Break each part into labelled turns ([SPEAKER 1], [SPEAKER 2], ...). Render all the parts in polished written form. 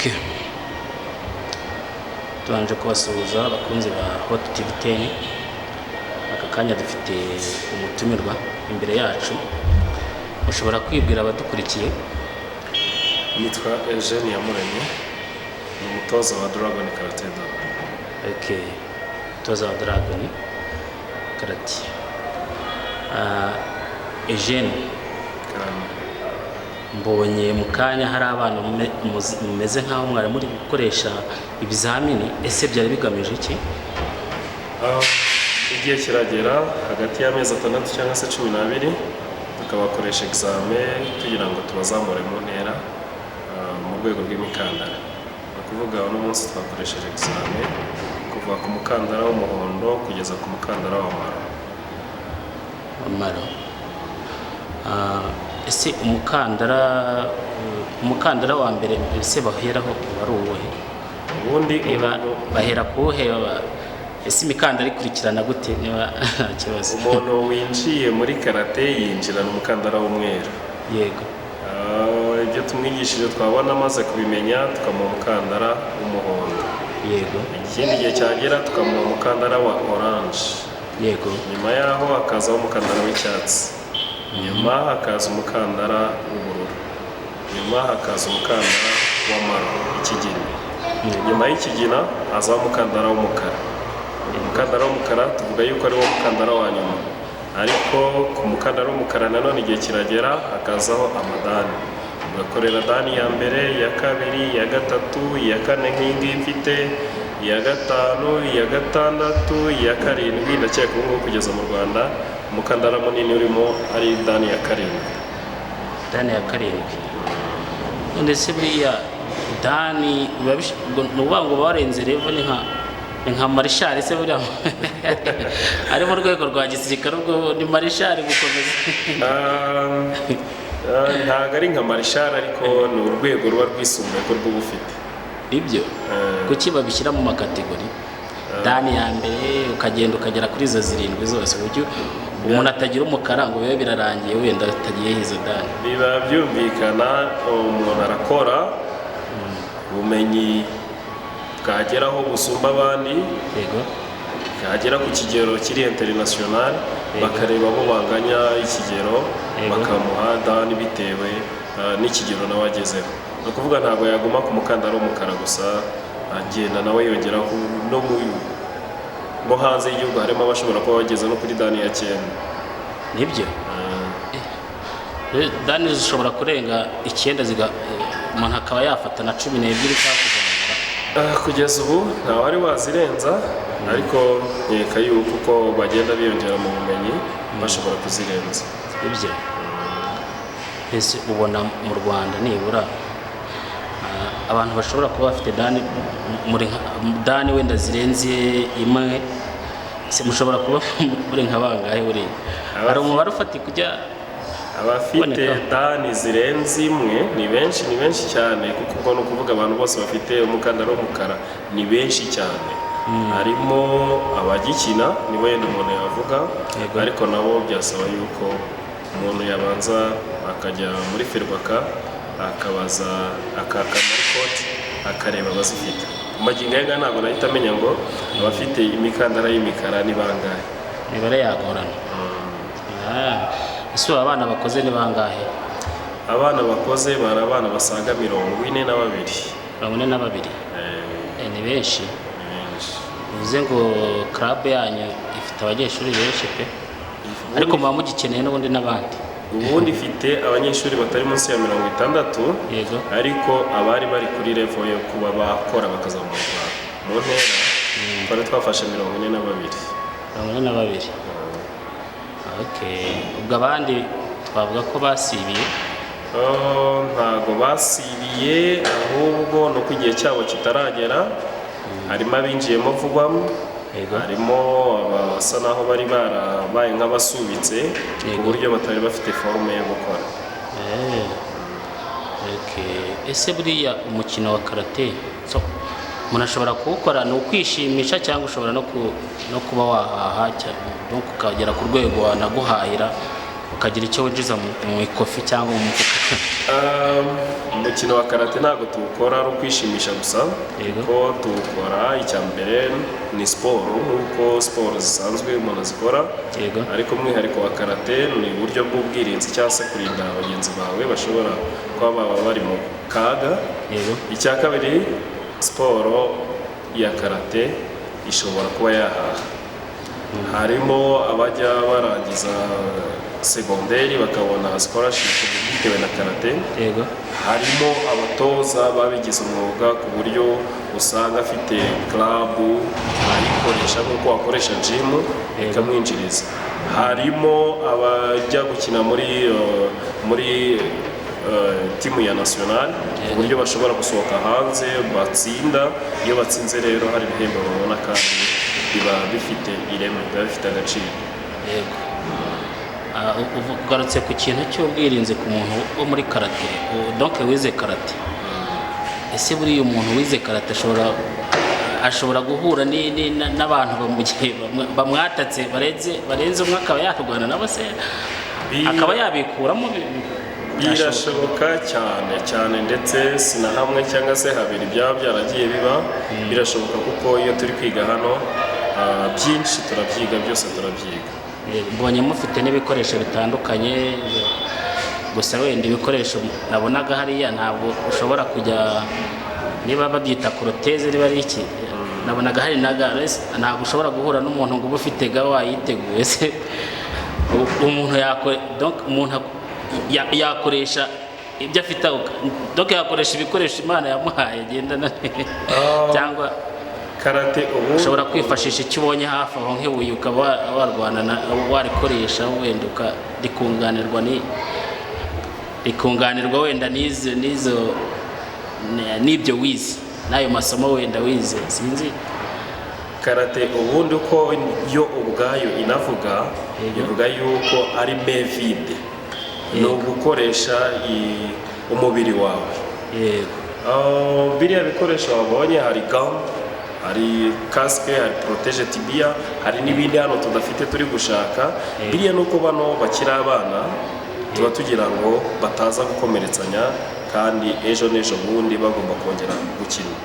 [SPEAKER 1] Okay. Tubanje kubasuhuza abakunzi ba Hot TV 10. Aka kanya dufite umutumirwa imbere yacu. Mushobora kwibwira abadukurikiye.
[SPEAKER 2] Nitwa Eugene Yamuremye, ni umutoza wa Dragon Karate Do.
[SPEAKER 1] Okay. Umutoza wa Dragon Karate. Eugene, mbonye mu kanya hari abantu mumeze nkaho mwari muri gukoresha ibizamini, ese byari bigamije iki?
[SPEAKER 2] Igihe kiragera hagati y'amezi 6 cyangwa se 12 tukabakoresha examen kugira ngo tubazamure mu ntera mu rwego rw'imikandara. Bakuvuga uno munsi twakoresheje examen kuva ku mukandara w'umuhondo kugeza ku mukandara w'amaro.
[SPEAKER 1] Ese umukandara wa mbere ese baheraho wari uwuhe?
[SPEAKER 2] Ubundi
[SPEAKER 1] bahera kuwuhe? Ese imikandara ikurikirana gute niba kibazo?
[SPEAKER 2] Umuntu winjiye muri karate yinjirana umukandara w'umweru.
[SPEAKER 1] Yego.
[SPEAKER 2] Ibyo tumwigishije twabona amaze kubimenya tukamuha umukandara w'umuhondo.
[SPEAKER 1] Yego.
[SPEAKER 2] Ikindi gihe cyagera tukamuha umukandara wa orange.
[SPEAKER 1] Yego.
[SPEAKER 2] Nyuma yaho hakazaho umukandara w'icyatsi. Nyuma hakaza umukandara w'ubururu. Nyuma hakaza umukandara w'amaro, ikigina. Nyuma y'ikigina hazaho umukandara w'umukara. Umukandara w'umukara tuvuga yuko ari wo mukandara wa nyuma, ariko ku mukandara w'umukara nanone igihe kiragera hakazaho amadani. Ugakorera dani ya mbere, ya kabiri, ya gatatu, ya kane nk'ingi mfite, ya gatanu, ya gatandatu, ya karindwi, ndakeka ubu kugeza mu Rwanda umukandara munini urimo ari dani ya karindwi.
[SPEAKER 1] Dani ya karindwi. Ndetse buriya dani nuvuga ngo barenze revo ni nka marishari se buriya ari mu rwego rwa gisirikare, ubwo ni marishari gukomeza.
[SPEAKER 2] Ntabwo ari nka marishari, ariko ni urwego ruba rwisumbuye ko rw'ubufite.
[SPEAKER 1] Ibyo kuki babishyira mu makategori? Dani ya mbere ukagenda ukagera kuri izo zirindwi zose, uburyo umuntu atagira umukara ngo bibe birarangiye wenda atagiye izo dani.
[SPEAKER 2] Biba byumvikana umuntu arakora ubumenyi bwageraho busumba abandi.
[SPEAKER 1] Yego.
[SPEAKER 2] Bwagera ku kigero kiri international, bakareba abo banganya ikigero, bakamuha dani bitewe n'ikigero nawe agezeho. Ni ukuvuga ntabwo yaguma ku mukandara w'umukara gusa, agenda nawe yongera no hanze y'igihugu harimo abashobora kuba bageze no kuri dani ya 9.
[SPEAKER 1] Nibyo. Dani zishobora kurenga 9 umuntu akaba yafata na 12 cyangwa
[SPEAKER 2] kugeza ubu nta wari wazirenza, ariko nkeka yuko uko bagenda biyongera mu bumenyi bashobora kuzirenza.
[SPEAKER 1] Ibyo. Ese ubona mu Rwanda nibura abantu bashobora kuba bafite dani wenda zirenze imwe, se mushobora kuba muri nka bangahe buri? Hari umubare ufatika kujya
[SPEAKER 2] abafite dani zirenze imwe ni benshi cyane, kuko ubwo no kuvuga abantu bose bafite umukandara w'umukara ni benshi cyane. Harimo abagikina ni wenda umuntu yavuga, ariko nabo byasaba yuko umuntu yabanza akajya muri Ferwaka akabaza akaka muri koti akareba abazifite. Magingo yanga ntabwo nahita amenya ngo abafite imikandara y'imikara ni bangahe.
[SPEAKER 1] Nibare yagorana. Ese abana bakoze ni bangahe?
[SPEAKER 2] Abana bakoze bari abana basaga 42.
[SPEAKER 1] 42. Ni benshi. Uvuze ngo club yanyu ifite abanyeshuri benshi pe, ariko muba mugikeneye n'ubundi n'abandi.
[SPEAKER 2] Ubundi ifite abanyeshuri batari munsi ya 60.
[SPEAKER 1] Yego.
[SPEAKER 2] Ariko abari bari kuri level yo kuba bakora bakazamurwa mu ntera twari twafashe 42.
[SPEAKER 1] 42. Okay. Ubwo abandi twavuga ko basibiye?
[SPEAKER 2] Ntago basibiye, ahubwo no ku gihe cyabo kitaragera. Harimo abinjiyemo vuba, harimo abasa naho bari barabaye nk'abasubitse ku buryo batari bafite forume yo gukora.
[SPEAKER 1] Okay. Ese buriya umukino wa karate umuntu ashobora kuwukora ni ukwishimisha, cyangwa ushobora no kuba wahaha cyangwa ukagera ku rwego wanaguhahira ukagira icyo winjiza mu ikofi cyangwa mu mufuka?
[SPEAKER 2] Umukino wa karate ntabwo tuwukora ari ukwishimisha gusa, kuko tuwukora icya mbere ni siporo nk'uko siporo zisanzwe umuntu azikora, ariko umwihariko wa karate ni uburyo bw'ubwirinzi cyangwa se kurinda bagenzi bawe bashobora kuba baba bari mu kaga. Icya kabiri, siporo ya karate ishobora kuba yahaha. Harimo abajya barangiza segonderi bakabona scholarship bitewe na karate. Harimo abatoza babigize umwuga ku buryo usanga afite club ayikoresha nk'uko wakoresha gym ikamwinjiriza. Harimo abajya gukina muri timu ya national ku buryo bashobora gusohoka hanze batsinda. Iyo batsinze rero hari ibihembo babona kandi biba bifite ireme, biba bifite agaciro.
[SPEAKER 1] Ugarutse ku kintu cy'ubwirinzi ku muntu wo muri karate, donc wize karate. Ese buriya umuntu wize karate ashobora guhura n'abantu bamwatatse barenze umwe, akaba yarwana nabo se akaba yabikuramo?
[SPEAKER 2] Birashoboka cyane ndetse si na hamwe cyangwa se habiri byaba byaragiye biba. Birashoboka kuko iyo turi kwiga hano byinshi turabyiga, byose turabyiga.
[SPEAKER 1] Mbonye mufite n'ibikoresho bitandukanye, gusa wenda ibikoresho nabonaga hariya ntabwo ushobora kujya, niba babyita koroteze niba ari iki, nabonaga hari ntabwo ushobora guhura n'umuntu ngo ube ufite ga wayiteguye se. Umuntu yakoresha ibyo afite, donc yakoresha ibikoresho Imana yamuhaye agendana cyangwa karate ushobora kwifashisha icyo ubonye hafi aho nk'ibuye ukaba warwana warikoresha wenda rikunganirwa wenda n'ibyo wize n'ayo masomo wenda wize. Sinzi
[SPEAKER 2] karate ubundi uko yo ubwayo inavuga, ivuga yuko ari main vide, ni ugukoresha umubiri wawe. Biriya bikoresho wabonye, hari gant, hari casque, hari protege tibia, hari n'ibindi hano tudafite turi gushaka. Biriya nuko bano bakiri abana tuba tugira ngo bataza gukomeretsanya, kandi ejo n'ejo bundi bagomba kongera gukina.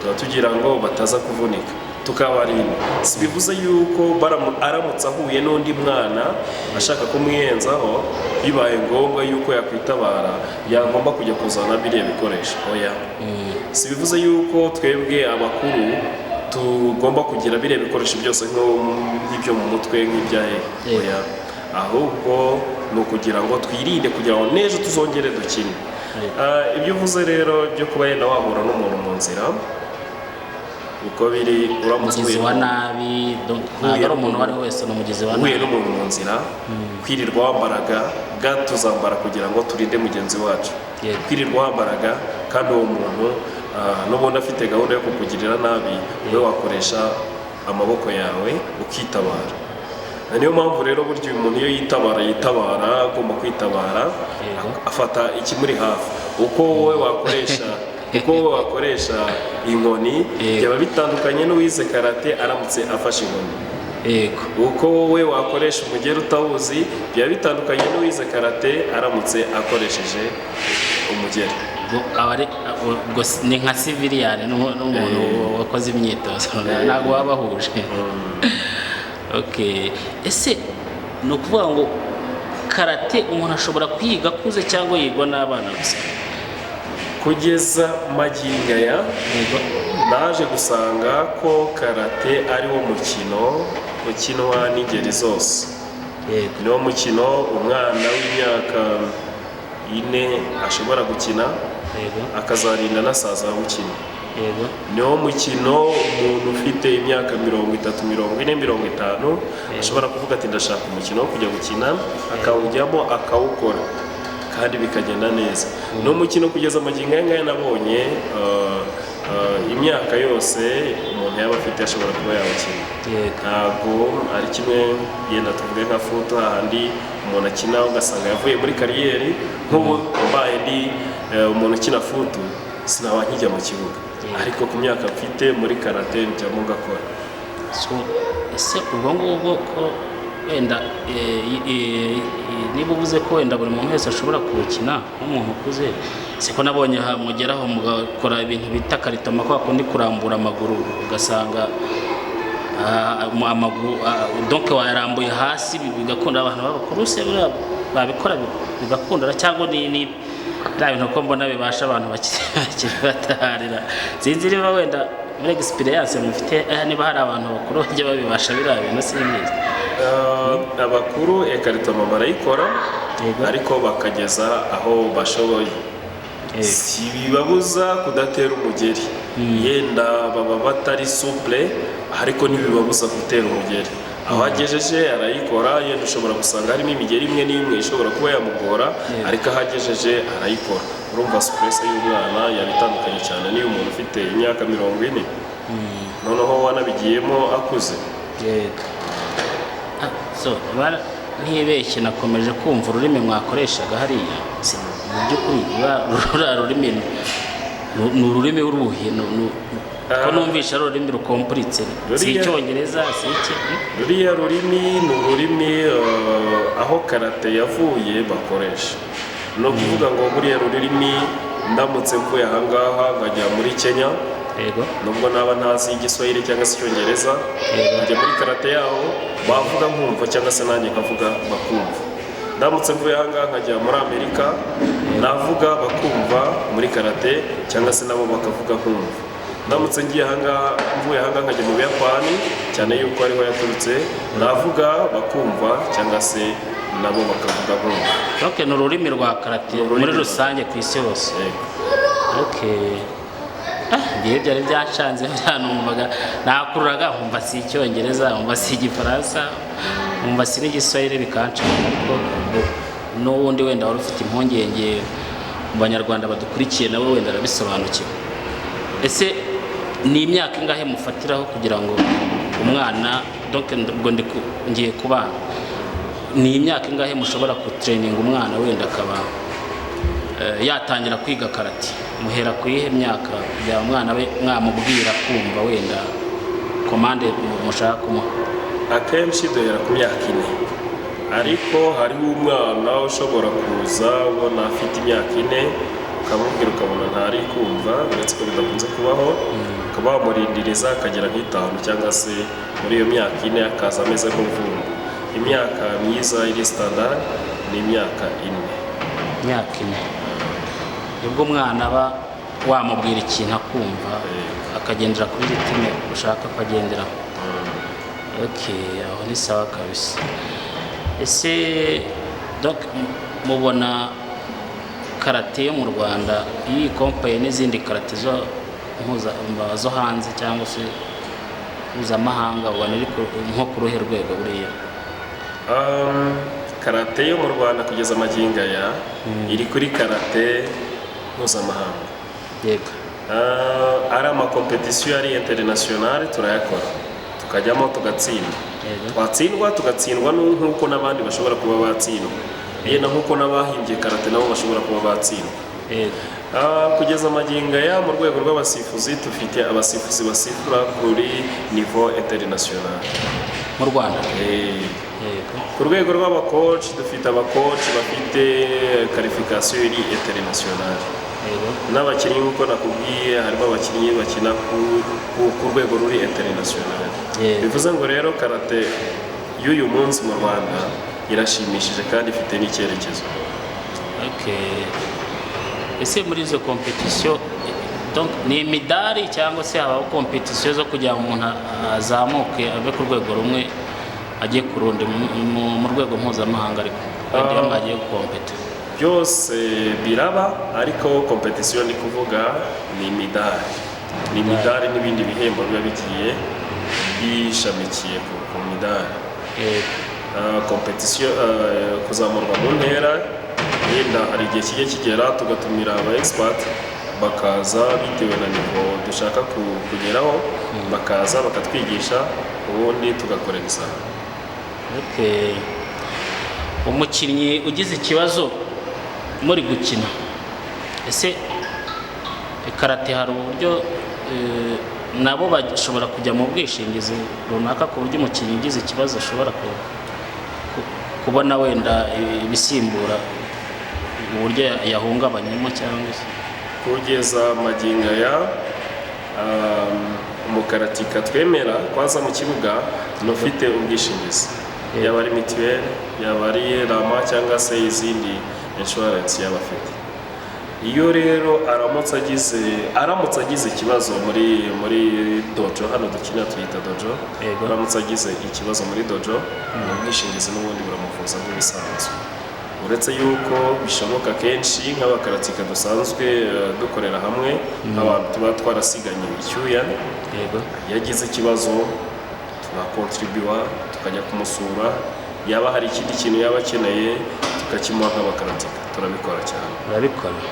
[SPEAKER 2] Tuba tugira ngo bataza kuvunika, tukabarinda. Si bivuze yuko aramutse ahuye n'undi mwana ashaka kumwiyenzaho, bibaye ngombwa yuko yakwitabara yagomba kujya kuzana biriya bikoresho. Oya, si bivuze yuko twebwe abakuru tugomba kugira biriya bikoresho byose nk'ibyo mu mutwe nk'ibyahe. Oya, ahubwo ni ukugira ngo twirinde kugira ngo n'ejo tuzongere dukine. Ibyo uvuze rero byo kuba yenda wahura n'umuntu mu nzira, uko biri uramutse
[SPEAKER 1] umugizi wa nabi, ntabwo ari umuntu uwo ari we wese, ni umugizi wa nabi.
[SPEAKER 2] Uhuye n'umuntu mu nzira, kwirirwa wambaraga ga tuzambara kugira ngo turinde mugenzi wacu. Kwirirwa wambaraga kandi uwo muntu n'ubundi afite gahunda yo kukugirira nabi, wowe wakoresha amaboko yawe ukitabara. Niyo mpamvu rero burya uyu muntu iyo yitabara agomba kwitabara, afata ikimuri hafi. Uko wowe wakoresha inkoni byaba bitandukanye n'uwize karate aramutse afashe inkoni. Uko wowe wakoresha umugeri utawuzi byaba bitandukanye n'uwize karate aramutse akoresheje umugeri. Ni nka civiliyani n'umuntu wakoze imyitozo, ntabwo baba bahuje. Ese ni ukuvuga ngo karate umuntu ashobora kwiga akuze cyangwa yigwa n'abana gusa? Kugeza magingo aya naje gusanga ko karate ari wo mukino ukinwa n'ingeri zose. Ni wo mukino umwana w'imyaka 4 ashobora gukina, akazarinda n'asaza awukina. Ni wo mukino umuntu ufite imyaka 30, 40, 50 ashobora kuvuga ati ndashaka umukino wo kujya gukina, akawujyamo akawukora kandi bikagenda neza. Ni umukino kugeza magingo aya nabonye imyaka yose umuntu yaba afite ashobora kuba yawukina. Ntabwo ari kimwe yenda tuvuge nka foot, hahandi umuntu akina ugasanga yavuye muri kariyeri. Nk'ubu mbaye ndi umuntu ukina foot sinaba nkijya mu kibuga, ariko ku myaka mfite muri karate njyamo ngakora.
[SPEAKER 1] Ese ubwo ngubwo ko wenda niba uvuze ko wenda buri muntu wese ashobora kuwukina nk'umuntu ukuze, siko nabonye mugeraho mugakora ibintu bita karitoma, kwa kundi kurambura amaguru ugasanga amaguru donc wayarambuye hasi bigakunda, abantu b'abakuru se babikora bigakunda, cyangwa ni bya bintu ko mbona bibasha abantu bakiri batarira, sinzi niba wenda muri experience mufite niba hari abantu bakuru bajya babibasha biriya bintu sinzi.
[SPEAKER 2] Abakuru ekaritoma barayikora ariko bakageza aho bashoboye, si bibabuza kudatera umugeri, yenda baba batari souple ariko ntibibabuza gutera umugeri. Aho agejeje arayikora, yenda ushobora gusanga harimo imigeri imwe n'imwe ishobora kuba yamugora, ariko aho agejeje arayikora. Urumva stress y'umwana yari itandukanye cyane n'iyo umuntu ufite imyaka 40 noneho wanabigiyemo akuze.
[SPEAKER 1] So ntibeshye nakomeje kumva ururimi mwakoreshaga hariya, mu by'ukuri ruriya rurimi ni ururimi uruhe? Ko numvisha ari ururimi rukompuritse, si icyongereza si iki?
[SPEAKER 2] Ruriya rurimi ni ururimi aho karate yavuye bakoresha. No kuvuga ngo buriya rurimi ndamutse mvuye ahangaha nkajya muri Kenya, nubwo naba ntazi igiswahili cyangwa se icyongereza, njya muri karate yaho bavuga nkumva cyangwa se nanjye nkavuga bakumva. Ndamutse mvuye ahangaha nkajya muri Amerika, navuga bakumva muri karate cyangwa se nabo bakavuga nkumva. Ndamutse ngiye ahangaha mvuye ahangaha nkajya mu Buyapani, cyane yuko ariho yaturutse, navuga bakumva cyangwa se nabo bakavuga nkumva.
[SPEAKER 1] Okay, ni ururimi rwa karate muri rusange ku isi hose. Okay. Ngiye byari byacanze byanumvaga, nakururaga nkumva si icyongereza, nkumva si igifaransa, nkumva si n'igiswahili bikanca, ariko n'ubundi wenda wari ufite impungenge mu banyarwanda badukurikiye nawe wenda arabisobanukiwe. Ese ni imyaka ingahe mufatiraho kugira ngo umwana, donc ubwo ngiye kubana, ni imyaka ingahe mushobora kutraining umwana wenda akaba yatangira kwiga karate? Muhera ku yihe myaka kugira umwana we mwamubwira kumva wenda komande mushaka kumuha?
[SPEAKER 2] Akenshi duhera ku myaka 4, ariko hariho umwana ushobora kuza ubona afite imyaka 4 ukamubwira ukabona ntari kumva, uretse ko bidakunze kubaho, ukaba wamurindiriza akagera nk'itanu cyangwa se muri iyo myaka 4 akaza ameze nk'umvumbu. Imyaka myiza iri standard ni imyaka 4.
[SPEAKER 1] Imyaka 4 nibwo umwana aba wamubwira ikintu akumva, akagendera kuri ritime ushaka akagendera. Okay, aho ni sawa kabisa. Ese donc mubona karate yo mu Rwanda iyi compaye n'izindi karate zo hanze cyangwa se mpuzamahanga, ubona iri nko ku ruhe rwego buriya?
[SPEAKER 2] Karate yo mu Rwanda kugeza magingo aya iri kuri karate mpuzamahanga.
[SPEAKER 1] Yego.
[SPEAKER 2] Ari amakompetisiyo ari international turayakora, tukajyamo tugatsinda. Twatsindwa tugatsindwa nk'uko n'abandi bashobora kuba batsindwa, yenda nk'uko n'abahimbye karate nabo bashobora kuba batsindwa. Kugeza magingo aya mu rwego rw'abasifuzi dufite abasifuzi basifura kuri niveau international
[SPEAKER 1] mu Rwanda.
[SPEAKER 2] Ku rwego rw'abakoci dufite abakoci bafite qualification iri international. N'abakinnyi nk'uko nakubwiye harimo abakinnyi bakina ku rwego ruri international. Bivuze ngo rero karate y'uyu munsi mu Rwanda irashimishije kandi ifite n'icyerekezo.
[SPEAKER 1] Okay. Ese muri izo competition donc ni imidari cyangwa se habaho competition zo kugira umuntu azamuke ave ku rwego rumwe agiye ku rundi mu rwego mpuzamahanga, ariko iyo mwagiye gukompeta?
[SPEAKER 2] Byose biraba, ariko competition ni kuvuga ni imidari, n'ibindi bihembo biba bigiye bishamikiye ku midari. Competition kuzamurwa mu ntera, yenda hari igihe kijya kigera tugatumira aba expert bakaza bitewe na niveau dushaka kugeraho, bakaza bakatwigisha ubundi tugakora examen.
[SPEAKER 1] Okay. Umukinnyi ugize ikibazo muri gukina, ese karate hari uburyo nabo bashobora kujya mu bwishingizi runaka ku buryo umukinnyi ugize ikibazo ashobora kubona wenda ibisimbura uburyo yahungabanyemo cyangwa se
[SPEAKER 2] kugeza magingo aya umukaratika twemera kwaza mu kibuga n'ufite ubwishingizi yaba ari mituweli yaba ari rama cyangwa se izindi insurance yaba afite. Iyo rero aramutse agize ikibazo muri dojo, hano dukina tuyita dojo, aramutse agize ikibazo muri dojo ubwishingizi n'ubundi buramuvuza nk'ibisanzwe, uretse yuko bishoboka kenshi nk'abakaratika dusanzwe dukorera hamwe abantu tuba twarasiganye icyuya, yagize ikibazo turakontribuwa tukajya kumusura, yaba hari ikindi kintu yaba akeneye tukakimuha nk'abakaratika, turabikora cyane.
[SPEAKER 1] urabikora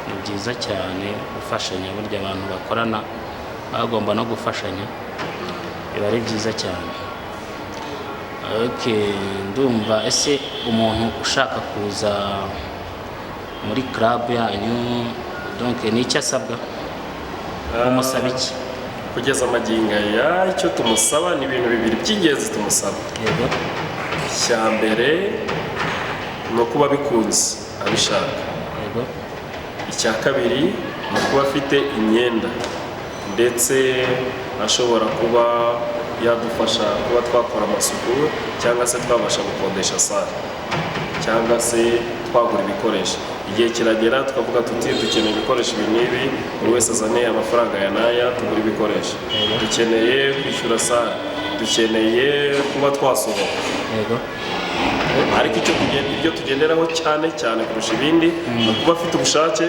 [SPEAKER 1] ni byiza cyane gufashanya, burya abantu bakorana bagomba no gufashanya, biba ari byiza cyane. Ndumva ese umuntu ushaka kuza muri club yanyu donc ni icyo asabwa, umusaba iki?
[SPEAKER 2] Kugeza magingo aya icyo tumusaba ni ibintu bibiri by'ingenzi tumusaba. Icya mbere ni ukuba bikunze abishaka, icya kabiri ni ukuba afite imyenda ndetse ashobora kuba yadufasha kuba twakora amasuku cyangwa se twabasha gukodesha sale cyangwa se twagura ibikoresho. Igihe kiragera tukavuga tuti dukeneye ibikoresho ibi n'ibi, buri wese azane amafaranga ya n'aya tugura ibikoresho, dukeneye kwishyura sale, dukeneye kuba twasohoka. Ariko ibyo tugenderaho cyane cyane kurusha ibindi ni ukuba afite ubushake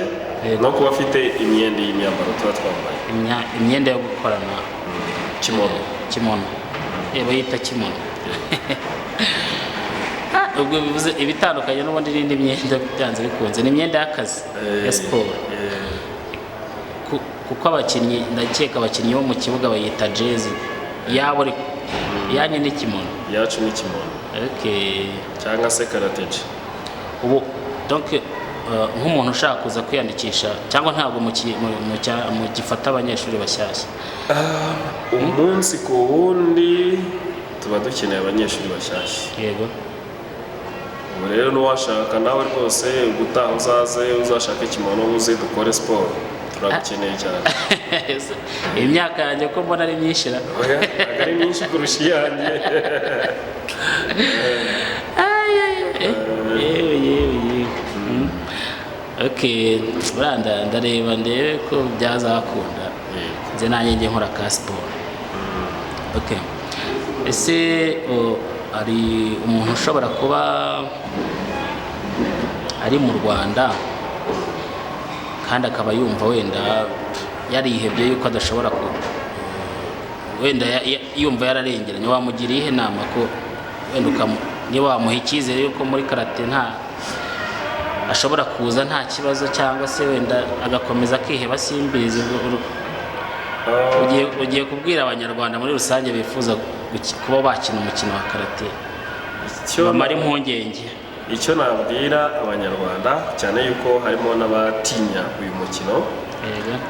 [SPEAKER 2] no kuba afite imyenda y'imyambaro tuba twambaye,
[SPEAKER 1] imyenda yo gukorana kimono bayita kimono. ubwo bivuze ibitandukanye n'ubundi n'indi myenda byanze bikunze ni imyenda y'akazi ya siporo, kuko abakinnyi ndakeka abakinnyi bo mu kibuga bayita jezi, yabo yanyu ni kimono,
[SPEAKER 2] yacu ni kimono cyangwa se karateji.
[SPEAKER 1] ubu donc nk'umuntu ushaka kuza kwiyandikisha cyangwa ntabwo gifata abanyeshuri bashyashya?
[SPEAKER 2] Umunsi ku wundi tuba dukeneye abanyeshuri bashyashya. Ubu rero n'uwashaka nawe rwose gutaha uzaze uzashake kimono uze dukore siporo, turabikeneye cyane.
[SPEAKER 1] Imyaka yanjye ko mbona ari myinshi
[SPEAKER 2] ari myinshi kurusha iyanjye.
[SPEAKER 1] ndareba ndebe ko byazakunda nze nanjye njye nkora ka siporo. Ese hari umuntu ushobora kuba ari mu Rwanda kandi akaba yumva wenda yarihebye yuko adashobora wenda yumva yararengeranye, wamugira ihe nama ko wenda niba wamuha icyizere yuko muri karate ashobora kuza nta kibazo, cyangwa se wenda agakomeza akiheba simbizi? ugiye kubwira abanyarwanda muri rusange bifuza kuba bakina umukino wa karate bamara impungenge?
[SPEAKER 2] Icyo nabwira abanyarwanda cyane yuko harimo n'abatinya uyu mukino,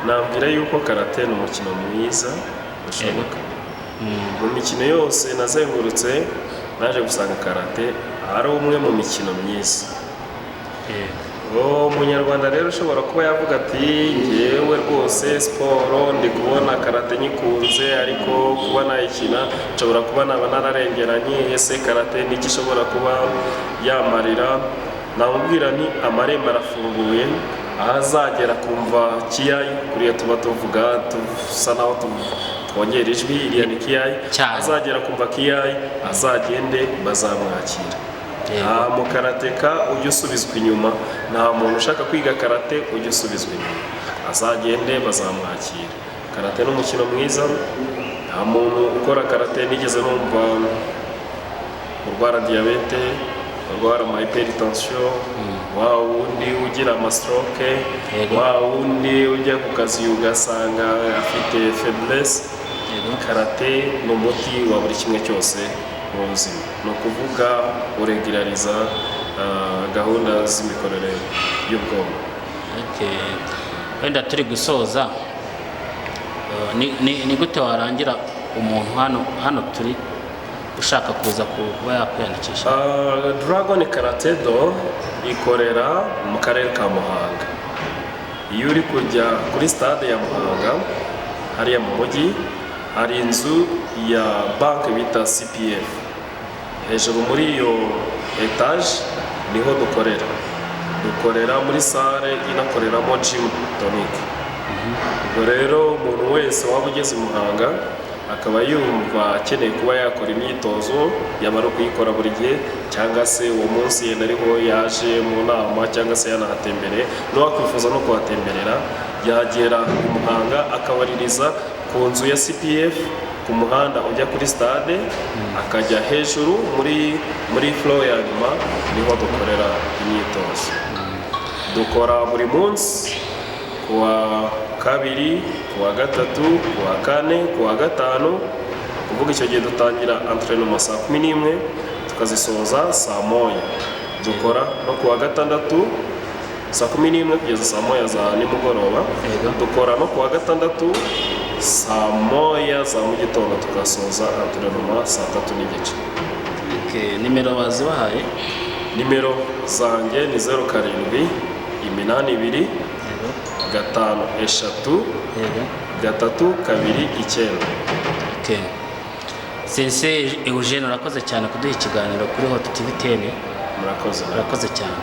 [SPEAKER 2] nabwira yuko karate ni umukino mwiza ushoboka. Mu mikino yose nazengurutse naje gusanga karate ari umwe mu mikino myiza. Umunyarwanda rero ushobora kuba yavuga ati ngewe rwose siporo ndi kubona karate nyikunze, ariko kuba nayikina nshobora kuba naba nararengeranye, ese karate n'iki ishobora kuba yamarira? Namubwira ni amarembo arafunguye, aho azagera kumva kiyayi, kuriya tuba tuvuga dusa naho twongera ijwi, iriya ni kiyayi, azagera kumva kiyayi azagende bazamwakira. Nta mukarateka ujya usubizwa inyuma, nta muntu ushaka kwiga karate ujya usubizwa inyuma, azagende bazamwakira. Karate ni umukino mwiza, nta muntu ukora karate nigeze numva urwara diyabete, urwara hypertension, wa wundi ugira amastroke, wa wundi ujya ku kazi ugasanga afite faiblesse. Karate ni umuti wa buri kimwe cyose mu buzima, ni ukuvuga uregulariza gahunda z'imikorere y'ubwonko.
[SPEAKER 1] Wenda turi gusoza, ni gute warangira umuntu hano turi ushaka kuza kuba yakwiyandikisha?
[SPEAKER 2] Dragon Karate Do ikorera mu karere ka Muhanga. Iyo uri kujya kuri stade ya Muhanga hariya mu mujyi hari inzu ya banki bita CPF, hejuru muri iyo etage niho dukorera muri sale inakoreramo gym tonic. Ubwo rero umuntu wese waba ugeze i Muhanga akaba yumva akeneye kuba yakora imyitozo, yamara kuyikora buri gihe cyangwa se uwo munsi yenda ariho yaje mu nama cyangwa se yanahatembereye, n'uwakwifuza no kuhatemberera yagera i Muhanga akabaririza ku nzu ya CPF ku muhanda ujya kuri stade, akajya hejuru muri floor ya nyuma niho dukorera imyitozo. Dukora buri munsi kuwa kabiri, kuwa gatatu, kuwa kane, kuwa gatanu. Kuvuga icyo gihe dutangira entraînement saa 11 tukazisoza saa 1. Dukora no kuwa gatandatu saa 11 kugeza saa 1 za nimugoroba. Dukora no kuwa gatandatu saa 1 za mu gitondo tukasoza entraînement saa 3:30.
[SPEAKER 1] Okay, nimero bazibahaye?
[SPEAKER 2] Nimero zanjye ni 07 82 gatanu eshatu gatatu kabiri icyenda.
[SPEAKER 1] Okay. Sensei Eugene urakoze cyane kuduha ikiganiro kuri Hot TV 10.
[SPEAKER 2] Murakoze
[SPEAKER 1] cyane.